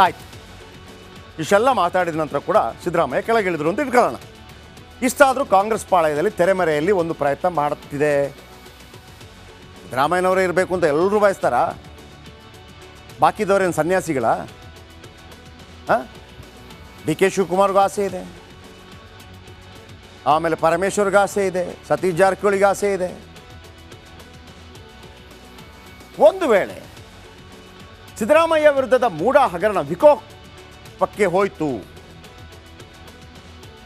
ಆಯ್ತು, ಇಷ್ಟೆಲ್ಲ ಮಾತಾಡಿದ ನಂತರ ಕೂಡ ಸಿದ್ದರಾಮಯ್ಯ ಕೆಳಗಿಳಿದ್ರು ಅಂತ ಇಟ್ಕೊಳ್ಳೋಣ. ಇಷ್ಟಾದರೂ ಕಾಂಗ್ರೆಸ್ ಪಾಳಯದಲ್ಲಿ ತೆರೆಮರೆಯಲ್ಲಿ ಒಂದು ಪ್ರಯತ್ನ ಮಾಡುತ್ತಿದೆ. ಸಿದ್ದರಾಮಯ್ಯನವರೇ ಇರಬೇಕು ಅಂತ ಎಲ್ಲರೂ ಬಯಸ್ತಾರ? ಬಾಕಿದವರೇನು ಸನ್ಯಾಸಿಗಳ? ಡಿ ಕೆ ಶಿವಕುಮಾರ್ಗೂ ಆಸೆ ಇದೆ, ಆಮೇಲೆ ಪರಮೇಶ್ವರ್ಗೆ ಆಸೆ ಇದೆ, ಸತೀಶ್ ಜಾರಕಿಹೊಳಿಗೆ ಆಸೆ ಇದೆ. ಒಂದು ವೇಳೆ ಸಿದ್ದರಾಮಯ್ಯ ವಿರುದ್ಧದ ಮೂಢ ಹಗರಣ ವಿಕೋಪಕ್ಕೆ ಹೋಯಿತು,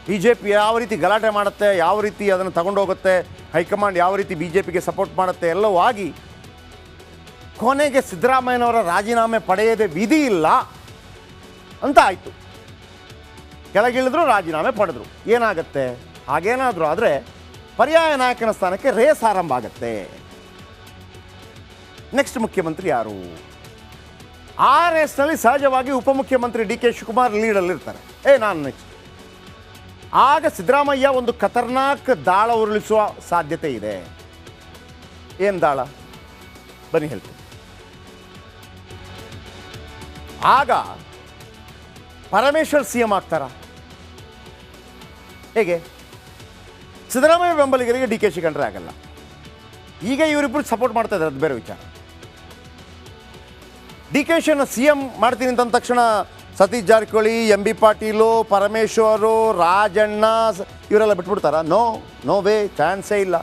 BJP ಯಾವ ರೀತಿ ಗಲಾಟೆ ಮಾಡುತ್ತೆ, ಯಾವ ರೀತಿ ಅದನ್ನು ತಗೊಂಡೋಗುತ್ತೆ, ಹೈಕಮಾಂಡ್ ಯಾವ ರೀತಿ BJPಗೆ ಸಪೋರ್ಟ್ ಮಾಡುತ್ತೆ ಎಲ್ಲವೂ ಆಗಿ ಕೊನೆಗೆ ಸಿದ್ದರಾಮಯ್ಯನವರ ರಾಜೀನಾಮೆ ಪಡೆಯದೆ ವಿಧಿ ಇಲ್ಲ ಅಂತ ಆಯಿತು. ಕೆಳಗಿಳಿದ್ರು, ರಾಜೀನಾಮೆ ಪಡೆದ್ರು. ಏನಾಗುತ್ತೆ? ಹಾಗೇನಾದರೂ ಆದರೆ ಪರ್ಯಾಯ ನಾಯಕನ ಸ್ಥಾನಕ್ಕೆ ರೇಸ್ ಆರಂಭ ಆಗುತ್ತೆ. ನೆಕ್ಸ್ಟ್ ಮುಖ್ಯಮಂತ್ರಿ ಯಾರು? ಆ ರೇಸ್ನಲ್ಲಿ ಸಹಜವಾಗಿ ಉಪಮುಖ್ಯಮಂತ್ರಿ ಡಿ ಕೆ ಶಿವಕುಮಾರ್ ಲೀಡಲ್ಲಿರ್ತಾರೆ. ನಾನು ನೆಕ್ಸ್ಟ್. ಆಗ ಸಿದ್ದರಾಮಯ್ಯ ಒಂದು ಖತರ್ನಾಕ್ ದಾಳ ಉರುಳಿಸುವ ಸಾಧ್ಯತೆ ಇದೆ. ಏನು ದಾಳ? ಬನ್ನಿ ಹೇಳ್ತೀನಿ. ಆಗ ಪರಮೇಶ್ವರ್ CM ಆಗ್ತಾರ? ಹೇಗೆ? ಸಿದ್ದರಾಮಯ್ಯ ಬೆಂಬಲಿಗರಿಗೆ ಡಿ ಕೆ ಶಿ ಕಂಡ್ರೆ ಆಗಲ್ಲ. ಈಗ ಇವರಿಬ್ಬರು ಸಪೋರ್ಟ್ ಮಾಡ್ತಾ ಇದ್ದಾರೆ, ಅದು ಬೇರೆ ವಿಚಾರ. ಡಿ ಕೆ ಶಿಯನ್ನು CM ಮಾಡ್ತೀನಿ ಅಂತ ತಕ್ಷಣ ಸತೀಶ್ ಜಾರಕಿಹೊಳಿ, MB ಪಾಟೀಲು, ಪರಮೇಶ್ವರು, ರಾಜಣ್ಣ ಇವರೆಲ್ಲ ಬಿಟ್ಬಿಡ್ತಾರ? ನೋ ವೇ, ಚಾನ್ಸೇ ಇಲ್ಲ.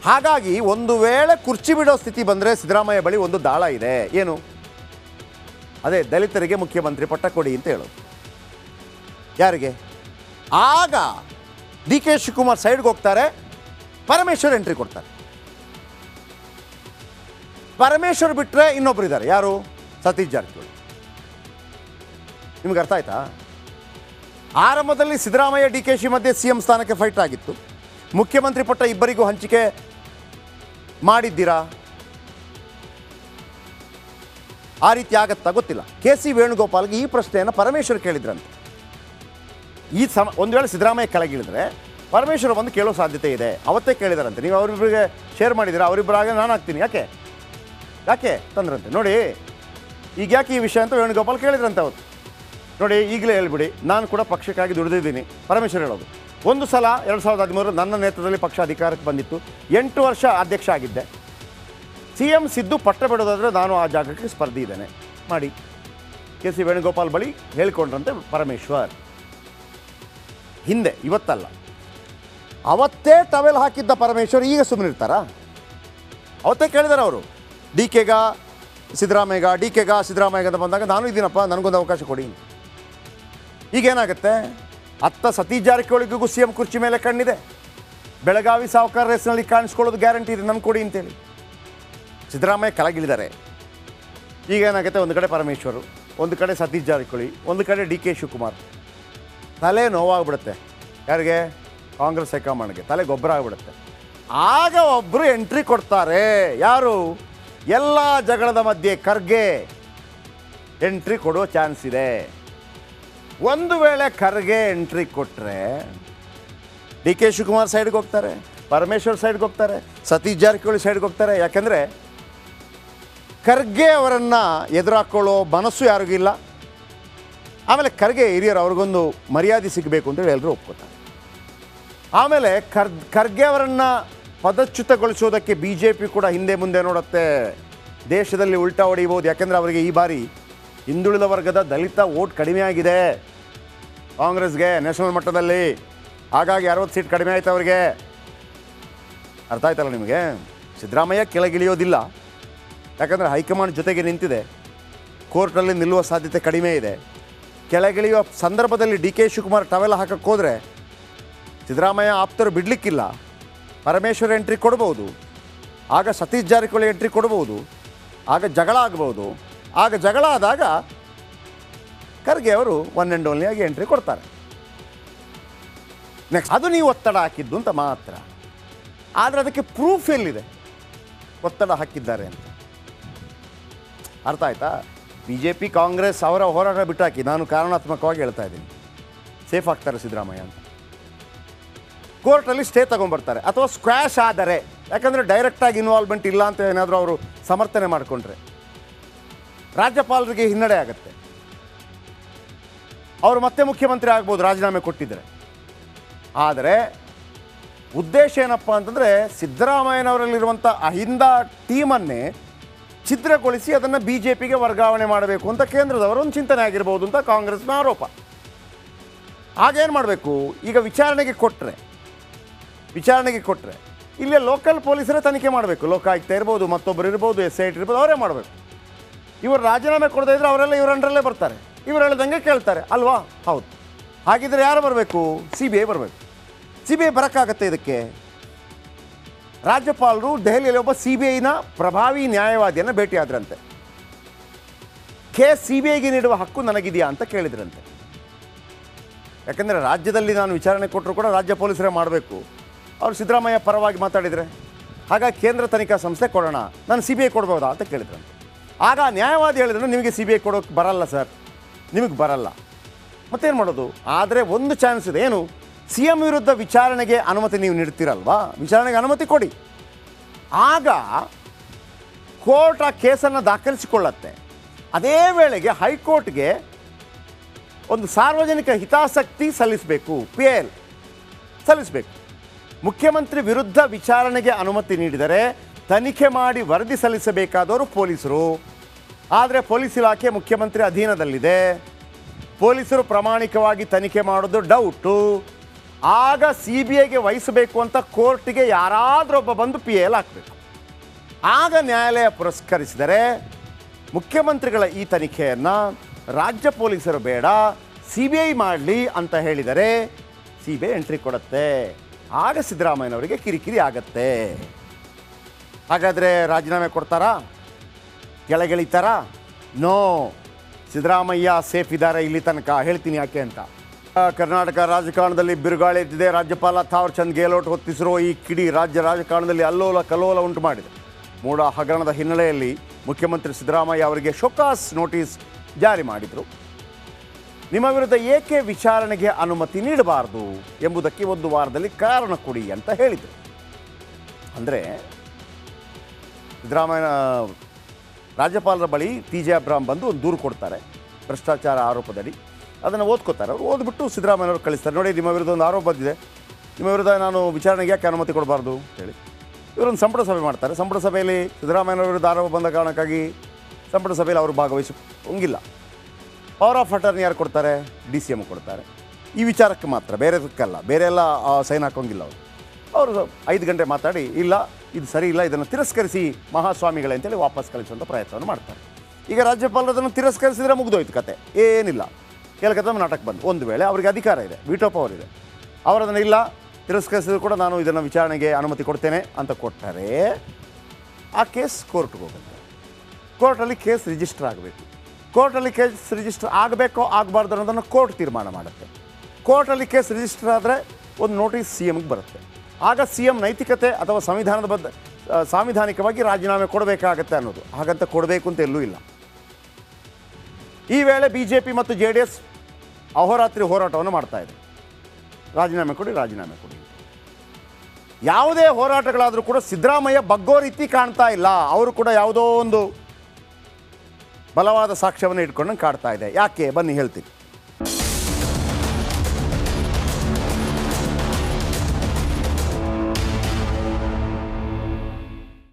ಹಾಗಾಗಿ ಒಂದು ವೇಳೆ ಕುರ್ಚಿ ಬಿಡೋ ಸ್ಥಿತಿ ಬಂದರೆ ಸಿದ್ದರಾಮಯ್ಯ ಬಳಿ ಒಂದು ದಾಳ ಇದೆ. ಏನು? ಅದೇ ದಲಿತರಿಗೆ ಮುಖ್ಯಮಂತ್ರಿ ಪಟ್ಟ ಕೊಡಿ ಅಂತ ಹೇಳೋದು. ಯಾರಿಗೆ? ಆಗ ಡಿ ಕೆ ಶಿವಕುಮಾರ್ ಸೈಡ್ಗೆ ಹೋಗ್ತಾರೆ, ಪರಮೇಶ್ವರ್ ಎಂಟ್ರಿ ಕೊಡ್ತಾರೆ. ಪರಮೇಶ್ವರ್ ಬಿಟ್ಟರೆ ಇನ್ನೊಬ್ರು ಇದ್ದಾರೆ. ಯಾರು? ಸತೀಶ್ ಜಾರಕಿಹೊಳಿ. ನಿಮ್ಗೆ ಅರ್ಥ ಆಯ್ತಾ? ಆರಂಭದಲ್ಲಿ ಸಿದ್ದರಾಮಯ್ಯ ಡಿ ಕೆ ಶಿ ಮಧ್ಯೆ CM ಸ್ಥಾನಕ್ಕೆ ಫೈಟ್ ಆಗಿತ್ತು. ಮುಖ್ಯಮಂತ್ರಿ ಪಟ್ಟ ಇಬ್ಬರಿಗೂ ಹಂಚಿಕೆ ಮಾಡಿದ್ದೀರಾ? ಆ ರೀತಿ ಆಗತ್ತಾ ಗೊತ್ತಿಲ್ಲ. KC ವೇಣುಗೋಪಾಲ್ಗೆ ಈ ಪ್ರಶ್ನೆಯನ್ನು ಪರಮೇಶ್ವರ್ ಕೇಳಿದ್ರಂತೆ. ಒಂದು ವೇಳೆ ಸಿದ್ದರಾಮಯ್ಯ ಕೆಳಗಿಳಿದ್ರೆ ಪರಮೇಶ್ವರ್ ಬಂದು ಕೇಳೋ ಸಾಧ್ಯತೆ ಇದೆ. ಅವತ್ತೇ ಕೇಳಿದಾರಂತೆ, ನೀವು ಅವರಿಬ್ಬರಿಗೆ ಶೇರ್ ಮಾಡಿದ್ದೀರಾ, ಅವರಿಬ್ಬರಾಗ ನಾನು ಹಾಕ್ತೀನಿ, ಯಾಕೆ ತಂದ್ರಂತೆ. ನೋಡಿ ಈಗ ಯಾಕೆ ಈ ವಿಷಯ ಅಂತ ವೇಣುಗೋಪಾಲ್ ಕೇಳಿದ್ರಂತೆ ಅವತ್ತು. ನೋಡಿ ಈಗಲೇ ಹೇಳ್ಬಿಡಿ, ನಾನು ಕೂಡ ಪಕ್ಷಕ್ಕಾಗಿ ದುಡಿದಿದ್ದೀನಿ. ಪರಮೇಶ್ವರ್ ಹೇಳೋದು, ಒಂದು ಸಲ 2013 ನನ್ನ ನೇತೃತ್ವದಲ್ಲಿ ಪಕ್ಷ ಅಧಿಕಾರಕ್ಕೆ ಬಂದಿತ್ತು, 8 ವರ್ಷ ಅಧ್ಯಕ್ಷ ಆಗಿದ್ದೆ. CM ಸಿದ್ದು ಪಟ್ಟ ಬಿಡೋದಾದರೆ ನಾನು ಆ ಜಾಗಕ್ಕೆ ಸ್ಪರ್ಧಿ ಇದ್ದೇನೆ ಮಾಡಿ. KC ವೇಣುಗೋಪಾಲ್ ಬಳಿ ಹೇಳಿಕೊಂಡ್ರಂತೆ ಪರಮೇಶ್ವರ್. ಹಿಂದೆ, ಇವತ್ತಲ್ಲ, ಅವತ್ತೇ ಟವೆಲ್ ಹಾಕಿದ್ದ ಪರಮೇಶ್ವರ್ ಈಗ ಸುಮ್ಮನೆ ಇರ್ತಾರಾ? ಅವತ್ತೇ ಕೇಳಿದಾರೆ ಅವರು, ಡಿ ಕೆಗ ಸಿದ್ದರಾಮಯ್ಯಗ ಅಂತ ಬಂದಾಗ ನಾನು ಇದ್ದೀನಪ್ಪ, ನನಗೊಂದು ಅವಕಾಶ ಕೊಡಿ. ಈಗೇನಾಗುತ್ತೆ? ಅತ್ತ ಸತೀಶ್ ಜಾರಕಿಹೊಳಿಗೂ CM ಕುರ್ಚಿ ಮೇಲೆ ಕಣ್ಣಿದೆ. ಬೆಳಗಾವಿ ಸಾವುಕಾರ ರೇಸ್ನಲ್ಲಿ ಕಾಣಿಸ್ಕೊಳ್ಳೋದು ಗ್ಯಾರಂಟಿ ಇದೆ, ನಮ್ಗೆ ಕೊಡಿ ಅಂತೇಳಿ. ಸಿದ್ದರಾಮಯ್ಯ ಕೆಳಗಿಳಿದ್ದಾರೆ. ಈಗೇನಾಗುತ್ತೆ? ಒಂದು ಕಡೆ ಪರಮೇಶ್ವರು, ಒಂದು ಕಡೆ ಸತೀಶ್ ಜಾರಕಿಹೊಳಿ, ಒಂದು ಕಡೆ ಡಿ ಕೆ ಶಿವಕುಮಾರ್. ತಲೆ ನೋವಾಗ್ಬಿಡುತ್ತೆ. ಯಾರಿಗೆ? ಕಾಂಗ್ರೆಸ್ ಹೈಕಮಾಂಡ್ಗೆ ತಲೆ ಗೊಬ್ಬರ ಆಗಿಬಿಡುತ್ತೆ. ಆಗ ಒಬ್ಬರು ಎಂಟ್ರಿ ಕೊಡ್ತಾರೆ. ಯಾರು? ಎಲ್ಲ ಜಗಳದ ಮಧ್ಯೆ ಖರ್ಗೆ ಎಂಟ್ರಿ ಕೊಡೋ ಚಾನ್ಸ್ ಇದೆ. ಒಂದು ವೇಳೆ ಖರ್ಗೆ ಎಂಟ್ರಿ ಕೊಟ್ಟರೆ ಡಿ ಕೆ ಶಿವಕುಮಾರ್ ಸೈಡ್ಗೆ ಹೋಗ್ತಾರೆ, ಪರಮೇಶ್ವರ್ ಸೈಡ್ಗೆ ಹೋಗ್ತಾರೆ, ಸತೀಶ್ ಜಾರಕಿಹೊಳಿ ಸೈಡ್ಗೆ ಹೋಗ್ತಾರೆ. ಯಾಕೆಂದರೆ ಖರ್ಗೆ ಅವರನ್ನು ಎದುರಾಕೊಳ್ಳೋ ಮನಸ್ಸು ಯಾರಿಗೂ ಇಲ್ಲ. ಆಮೇಲೆ ಖರ್ಗೆ ಹಿರಿಯರು, ಅವ್ರಿಗೊಂದು ಮರ್ಯಾದೆ ಸಿಗಬೇಕು ಅಂತೇಳಿ ಎಲ್ಲರೂ ಒಪ್ಕೋತಾರೆ. ಆಮೇಲೆ ಖರ್ಗೆ ಅವರನ್ನು ಪದಚ್ಯುತಗೊಳಿಸೋದಕ್ಕೆ BJP ಕೂಡ ಹಿಂದೆ ಮುಂದೆ ನೋಡುತ್ತೆ. ದೇಶದಲ್ಲಿ ಉಲ್ಟಾ ಹೊಡಿಬೋದು. ಯಾಕೆಂದರೆ ಅವರಿಗೆ ಈ ಬಾರಿ ಹಿಂದುಳಿದ ವರ್ಗದ ದಲಿತ ವೋಟ್ ಕಡಿಮೆ ಆಗಿದೆ ಕಾಂಗ್ರೆಸ್ಗೆ ನ್ಯಾಷನಲ್ ಮಟ್ಟದಲ್ಲಿ. ಹಾಗಾಗಿ 60 ಸೀಟ್ ಕಡಿಮೆ ಆಯ್ತು ಅವರಿಗೆ. ಅರ್ಥ ಆಯ್ತಲ್ಲ ನಿಮಗೆ? ಸಿದ್ದರಾಮಯ್ಯ ಕೆಳಗಿಳಿಯೋದಿಲ್ಲ, ಯಾಕಂದರೆ ಹೈಕಮಾಂಡ್ ಜೊತೆಗೆ ನಿಂತಿದೆ. ಕೋರ್ಟಲ್ಲಿ ನಿಲ್ಲುವ ಸಾಧ್ಯತೆ ಕಡಿಮೆ ಇದೆ. ಕೆಳಗಿಳಿಯುವ ಸಂದರ್ಭದಲ್ಲಿ ಡಿ ಕೆ ಶಿವಕುಮಾರ್ ಟವೆಲ್ ಹಾಕಕ್ಕೆ ಹೋದರೆ ಸಿದ್ದರಾಮಯ್ಯ ಆಪ್ತರು ಬಿಡಲಿಕ್ಕಿಲ್ಲ. ಪರಮೇಶ್ವರ್ ಎಂಟ್ರಿ ಕೊಡ್ಬೋದು, ಆಗ ಸತೀಶ್ ಜಾರಕಿಹೊಳಿ ಎಂಟ್ರಿ ಕೊಡ್ಬೋದು, ಆಗ ಜಗಳ ಆಗ್ಬೋದು. ಆಗ ಜಗಳ ಆದಾಗ ಖರ್ಗೆ ಅವರು ಒನ್ ಆ್ಯಂಡ್ ಓನ್ಲಿ ಆಗಿ ಎಂಟ್ರಿ ಕೊಡ್ತಾರೆ. ನೆಕ್ಸ್ಟ್ ಅದು ನೀವು ಒತ್ತಡ ಹಾಕಿದ್ದು ಅಂತ ಮಾತ್ರ. ಆದರೆ ಅದಕ್ಕೆ ಪ್ರೂಫ್ ಎಲ್ಲಿದೆ ಒತ್ತಡ ಹಾಕಿದ್ದಾರೆ ಅಂತ? ಅರ್ಥ ಆಯ್ತಾ? BJP ಕಾಂಗ್ರೆಸ್ ಅವರ ಹೋರಾಟ ಬಿಟ್ಟಾಕಿ ನಾನು ಕಾರಣಾತ್ಮಕವಾಗಿ ಹೇಳ್ತಾ ಇದ್ದೀನಿ, ಸೇಫ್ ಆಗ್ತಾರೆ ಸಿದ್ದರಾಮಯ್ಯ ಅಂತ. ಕೋರ್ಟಲ್ಲಿ ಸ್ಟೇ ತೊಗೊಂಬರ್ತಾರೆ ಅಥವಾ ಸ್ಕ್ವ್ಯಾಶ್ ಆದರೆ, ಯಾಕಂದರೆ ಡೈರೆಕ್ಟಾಗಿ ಇನ್ವಾಲ್ವ್ಮೆಂಟ್ ಇಲ್ಲ ಅಂತ ಏನಾದರೂ ಅವರು ಸಮರ್ಥನೆ ಮಾಡಿಕೊಂಡ್ರೆ ರಾಜ್ಯಪಾಲರಿಗೆ ಹಿನ್ನಡೆ ಆಗುತ್ತೆ. ಅವರು ಮತ್ತೆ ಮುಖ್ಯಮಂತ್ರಿ ಆಗ್ಬೋದು ರಾಜೀನಾಮೆ ಕೊಟ್ಟಿದ್ದರೆ. ಆದರೆ ಉದ್ದೇಶ ಏನಪ್ಪ ಅಂತಂದರೆ ಸಿದ್ದರಾಮಯ್ಯನವರಲ್ಲಿರುವಂಥ ಅಹಿಂದ ಟೀಮನ್ನೇ ಛಿದ್ರಗೊಳಿಸಿ ಅದನ್ನು ಬಿ ಜೆ ಪಿಗೆ ವರ್ಗಾವಣೆ ಮಾಡಬೇಕು ಅಂತ ಕೇಂದ್ರದವರ ಒಂದು ಚಿಂತನೆ ಆಗಿರ್ಬೋದು ಅಂತ ಕಾಂಗ್ರೆಸ್ನ ಆರೋಪ. ಆಗೇನು ಮಾಡಬೇಕು, ಈಗ ವಿಚಾರಣೆಗೆ ಕೊಟ್ಟರೆ ಇಲ್ಲೇ ಲೋಕಲ್ ಪೊಲೀಸರೇ ತನಿಖೆ ಮಾಡಬೇಕು. ಲೋಕಾಯುಕ್ತ ಇರ್ಬೋದು, ಮತ್ತೊಬ್ಬರು ಇರ್ಬೋದು, SIT ಇರ್ಬೋದು, ಅವರೇ ಮಾಡಬೇಕು. ಇವರು ರಾಜೀನಾಮೆ ಕೊಡದೇ ಇದ್ದರೆ ಅವರೆಲ್ಲ ಇವರಂಡ್ರಲ್ಲೇ ಬರ್ತಾರೆ, ಇವರು ಹೇಳ್ದಂಗೆ ಕೇಳ್ತಾರೆ ಅಲ್ವಾ? ಹೌದು. ಹಾಗಿದ್ರೆ ಯಾರು ಬರಬೇಕು? CBI ಬರಬೇಕು. CBI ಬರೋಕ್ಕಾಗತ್ತೆ ಇದಕ್ಕೆ? ರಾಜ್ಯಪಾಲರು ದೆಹಲಿಯಲ್ಲಿ ಒಬ್ಬ CBIನ ಪ್ರಭಾವಿ ನ್ಯಾಯವಾದಿಯನ್ನು ಭೇಟಿಯಾದ್ರಂತೆ. ಕೇಸ್ CBIಗೆ ನೀಡುವ ಹಕ್ಕು ನನಗಿದೆಯಾ ಅಂತ ಕೇಳಿದ್ರಂತೆ. ಯಾಕಂದರೆ ರಾಜ್ಯದಲ್ಲಿ ನಾನು ವಿಚಾರಣೆ ಕೊಟ್ಟರು ಕೂಡ ರಾಜ್ಯ ಪೊಲೀಸರೇ ಮಾಡಬೇಕು. ಅವರು ಸಿದ್ದರಾಮಯ್ಯ ಪರವಾಗಿ ಮಾತಾಡಿದರೆ ಹಾಗಾಗಿ ಕೇಂದ್ರ ತನಿಖಾ ಸಂಸ್ಥೆ ಕೊಡೋಣ, ನಾನು CBI ಕೊಡ್ಬೋದಾ ಅಂತ ಕೇಳಿದ್ರಂತೆ. ಆಗ ನ್ಯಾಯವಾದಿ ಹೇಳಿದ್ರೆ ನಿಮಗೆ CBI ಕೊಡೋಕ್ಕೆ ಬರಲ್ಲ ಸರ್, ನಿಮಗೆ ಬರಲ್ಲ. ಮತ್ತೇನು ಮಾಡೋದು? ಆದರೆ ಒಂದು ಚಾನ್ಸ್ ಇದೆ. ಏನು? CM ವಿರುದ್ಧ ವಿಚಾರಣೆಗೆ ಅನುಮತಿ ನೀವು ನೀಡ್ತೀರಲ್ವಾ, ವಿಚಾರಣೆಗೆ ಅನುಮತಿ ಕೊಡಿ. ಆಗ ಕೋರ್ಟ್ ಆ ಕೇಸನ್ನು ದಾಖಲಿಸಿಕೊಳ್ಳತ್ತೆ. ಅದೇ ವೇಳೆಗೆ ಹೈಕೋರ್ಟ್ಗೆ ಒಂದು ಸಾರ್ವಜನಿಕ ಹಿತಾಸಕ್ತಿ ಸಲ್ಲಿಸಬೇಕು, PIL ಸಲ್ಲಿಸಬೇಕು. ಮುಖ್ಯಮಂತ್ರಿ ವಿರುದ್ಧ ವಿಚಾರಣೆಗೆ ಅನುಮತಿ ನೀಡಿದರೆ ತನಿಖೆ ಮಾಡಿ ವರದಿ ಸಲ್ಲಿಸಬೇಕಾದವರು ಪೊಲೀಸರು. ಆದರೆ ಪೊಲೀಸ್ ಇಲಾಖೆ ಮುಖ್ಯಮಂತ್ರಿ ಅಧೀನದಲ್ಲಿದೆ. ಪೊಲೀಸರು ಪ್ರಾಮಾಣಿಕವಾಗಿ ತನಿಖೆ ಮಾಡೋದು ಡೌಟು. ಆಗ CBIಗೆ ವಹಿಸಬೇಕು ಅಂತ ಕೋರ್ಟಿಗೆ ಯಾರಾದರೂ ಬಂದು PIL ಹಾಕಬೇಕು. ಆಗ ನ್ಯಾಯಾಲಯ ಪುರಸ್ಕರಿಸಿದರೆ ಮುಖ್ಯಮಂತ್ರಿಗಳ ಈ ತನಿಖೆಯನ್ನು ರಾಜ್ಯ ಪೊಲೀಸರು ಬೇಡ CBI ಮಾಡಲಿ ಅಂತ ಹೇಳಿದರೆ CBI ಎಂಟ್ರಿ ಕೊಡುತ್ತೆ. ಆಗ ಸಿದ್ದರಾಮಯ್ಯನವರಿಗೆ ಕಿರಿಕಿರಿ ಆಗತ್ತೆ. ಹಾಗಾದರೆ ರಾಜೀನಾಮೆ ಕೊಡ್ತಾರಾ? ಕೆಳಗಿಳಿತಾರಾ? ನೋ, ಸಿದ್ದರಾಮಯ್ಯ ಸೇಫ್ ಇದ್ದಾರೆ ಇಲ್ಲಿ ತನಕ. ಹೇಳ್ತೀನಿ ಯಾಕೆ ಅಂತ. ಕರ್ನಾಟಕ ರಾಜಕಾರಣದಲ್ಲಿ ಬಿರುಗಾಳಿ ಎದ್ದಿದೆ. ರಾಜ್ಯಪಾಲ ಥಾವರ್ ಚಂದ್ ಗೆಹ್ಲೋಟ್ ಹೊತ್ತಿಸಿರೋ ಈ ಕಿಡಿ ರಾಜ್ಯ ರಾಜಕಾರಣದಲ್ಲಿ ಅಲ್ಲೋಲ ಕಲ್ಲೋಲ ಉಂಟು ಮಾಡಿದೆ. ಮೂಡ ಹಗರಣದ ಹಿನ್ನೆಲೆಯಲ್ಲಿ ಮುಖ್ಯಮಂತ್ರಿ ಸಿದ್ದರಾಮಯ್ಯ ಅವರಿಗೆ ಶೋಕಾಸ್ ನೋಟಿಸ್ ಜಾರಿ ಮಾಡಿದರು. ನಿಮ್ಮ ವಿರುದ್ಧ ಏಕೆ ವಿಚಾರಣೆಗೆ ಅನುಮತಿ ನೀಡಬಾರದು ಎಂಬುದಕ್ಕೆ ಒಂದು ವಾರದಲ್ಲಿ ಕಾರಣ ಕೊಡಿ ಅಂತ ಹೇಳಿದರು. ಅಂದರೆ ಸಿದ್ದರಾಮಯ್ಯ ರಾಜ್ಯಪಾಲರ ಬಳಿ TJ ಅಬ್ರಾಮ್ ಬಂದು ಒಂದು ದೂರು ಕೊಡ್ತಾರೆ ಭ್ರಷ್ಟಾಚಾರ ಆರೋಪದಡಿ. ಅದನ್ನು ಓದ್ಕೋತಾರೆ. ಅವರು ಓದ್ಬಿಟ್ಟು ಸಿದ್ದರಾಮಯ್ಯವ್ರು ಕಳಿಸ್ತಾರೆ. ನೋಡಿ, ನಿಮ್ಮ ವಿರುದ್ಧ ಒಂದು ಆರೋಪ ಬಂದಿದೆ, ನಿಮ್ಮ ವಿರುದ್ಧ ನಾನು ವಿಚಾರಣೆಗೆ ಯಾಕೆ ಅನುಮತಿ ಕೊಡಬಾರ್ದು ಹೇಳಿ. ಇವರೊಂದು ಸಂಪುಟ ಸಭೆ ಮಾಡ್ತಾರೆ. ಸಂಪುಟ ಸಭೆಯಲ್ಲಿ ಸಿದ್ದರಾಮಯ್ಯವ್ರ ವಿರುದ್ಧ ಆರೋಪ ಬಂದ ಕಾರಣಕ್ಕಾಗಿ ಸಂಪುಟ ಸಭೆಯಲ್ಲಿ ಅವರು ಭಾಗವಹಿಸೋಂಗಿಲ್ಲ. ಪವರ್ ಆಫ್ ಅಟರ್ನಿ ಯಾರು ಕೊಡ್ತಾರೆ? DCM ಕೊಡ್ತಾರೆ. ಈ ವಿಚಾರಕ್ಕೆ ಮಾತ್ರ, ಬೇರೆದಕ್ಕಲ್ಲ. ಬೇರೆ ಎಲ್ಲ ಸೈನ್ ಹಾಕೋಂಗಿಲ್ಲ. ಅವರು 5 ಗಂಟೆ ಮಾತಾಡಿ ಇಲ್ಲ ಇದು ಸರಿ ಇಲ್ಲ, ಇದನ್ನು ತಿರಸ್ಕರಿಸಿ ಮಹಾಸ್ವಾಮಿಗಳೇ ಅಂತೇಳಿ ವಾಪಸ್ ಕಳಿಸುವಂಥ ಪ್ರಯತ್ನವನ್ನು ಮಾಡ್ತಾರೆ. ಈಗ ರಾಜ್ಯಪಾಲರು ಅದನ್ನು ತಿರಸ್ಕರಿಸಿದರೆ ಮುಗಿದೋಯ್ತು ಕತೆ, ಏನಿಲ್ಲ. ಕೇಳಕತ್ತ ನಾಟಕ ಬಂದು ಒಂದು ವೇಳೆ ಅವರಿಗೆ ಅಧಿಕಾರ ಇದೆ, ವಿಟೋ ಪವರ್ ಇದೆ, ಅವರದನ್ನು ಇಲ್ಲ ತಿರಸ್ಕರಿಸಿದ್ರು ಕೂಡ ನಾನು ಇದನ್ನು ವಿಚಾರಣೆಗೆ ಅನುಮತಿ ಕೊಡ್ತೇನೆ ಅಂತ ಕೊಟ್ಟರೆ ಆ ಕೇಸ್ ಕೋರ್ಟ್ಗೆ ಹೋಗುತ್ತೆ. ಕೋರ್ಟಲ್ಲಿ ಕೇಸ್ ರಿಜಿಸ್ಟರ್ ಆಗಬೇಕು. ಕೋರ್ಟಲ್ಲಿ ಕೇಸ್ ರಿಜಿಸ್ಟರ್ ಆಗಬೇಕೋ ಆಗಬಾರ್ದು ಅನ್ನೋದನ್ನು ಕೋರ್ಟ್ ತೀರ್ಮಾನ ಮಾಡುತ್ತೆ. ಕೋರ್ಟಲ್ಲಿ ಕೇಸ್ ರಿಜಿಸ್ಟರ್ ಆದರೆ ಒಂದು ನೋಟಿಸ್ CMಗೆ ಬರುತ್ತೆ. ಆಗ CM ನೈತಿಕತೆ ಅಥವಾ ಸಾಂವಿಧಾನಿಕವಾಗಿ ರಾಜೀನಾಮೆ ಕೊಡಬೇಕಾಗತ್ತೆ ಅನ್ನೋದು. ಹಾಗಂತ ಕೊಡಬೇಕು ಅಂತ ಎಲ್ಲೂ ಇಲ್ಲ. ಈ ವೇಳೆ BJP ಮತ್ತು JDS ಅಹೋರಾತ್ರಿ ಹೋರಾಟವನ್ನು ಮಾಡ್ತಾ ಇದೆ. ರಾಜೀನಾಮೆ ಕೊಡಿ, ರಾಜೀನಾಮೆ ಕೊಡಿ. ಯಾವುದೇ ಹೋರಾಟಗಳಾದರೂ ಕೂಡ ಸಿದ್ದರಾಮಯ್ಯ ಬಗ್ಗೋ ರೀತಿ ಕಾಣ್ತಾ ಇಲ್ಲ. ಅವರು ಕೂಡ ಯಾವುದೋ ಒಂದು ಬಲವಾದ ಸಾಕ್ಷ್ಯವನ್ನು ಇಟ್ಕೊಂಡು ಕಾಡ್ತಾ ಇದೆ. ಯಾಕೆ ಬನ್ನಿ ಹೇಳ್ತೀನಿ.